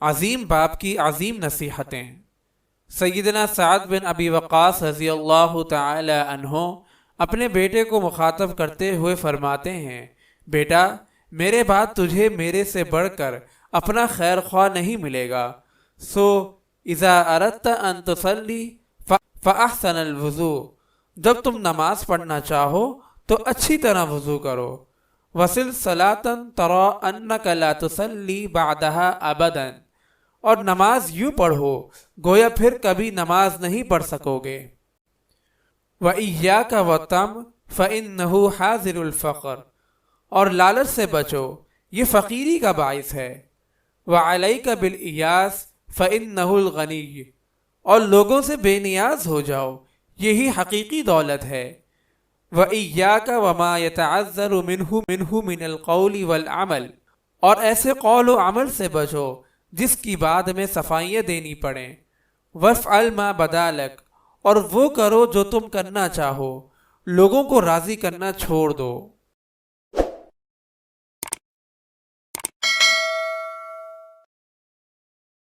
عظیم باپ کی عظیم نصیحتیں۔ سیدنا سعد بن ابی وقاص رضی اللہ تعالی عنہ اپنے بیٹے کو مخاطب کرتے ہوئے فرماتے ہیں، بیٹا میرے بعد تجھے میرے سے بڑھ کر اپنا خیر خواہ نہیں ملے گا، سو اذا اردت ان تصلی فاحسن الوضوء، جب تم نماز پڑھنا چاہو تو اچھی طرح وضو کرو، وصل صلاۃ ترى انک لا تصلی بعدها ابدا، اور نماز یوں پڑھو گویا پھر کبھی نماز نہیں پڑھ سکو گے، وَإِيَّاكَ وَالطَّمْعَ فَإِنَّهُ حَاضِرُ الْفَقْرِ، اور لالچ سے بچو یہ فقیری کا باعث ہے، وَعَلَيْكَ بِالْإِيَاسِ فَإِنَّهُ الْغَنِيُّ، اور لوگوں سے بے نیاز ہو جاؤ یہی حقیقی دولت ہے، وَإِيَّاكَ وَمَا يَتَعَذَّرُ مِنْهُ مِنَ الْقَوْلِ وَالْعَمَلِ، اور ایسے قول و عمل سے بچو جس کی بعد میں صفائیاں دینی پڑیں، وَافْعَلْ مَا بَدَا لَكَ، اور وہ کرو جو تم کرنا چاہو، لوگوں کو راضی کرنا چھوڑ دو۔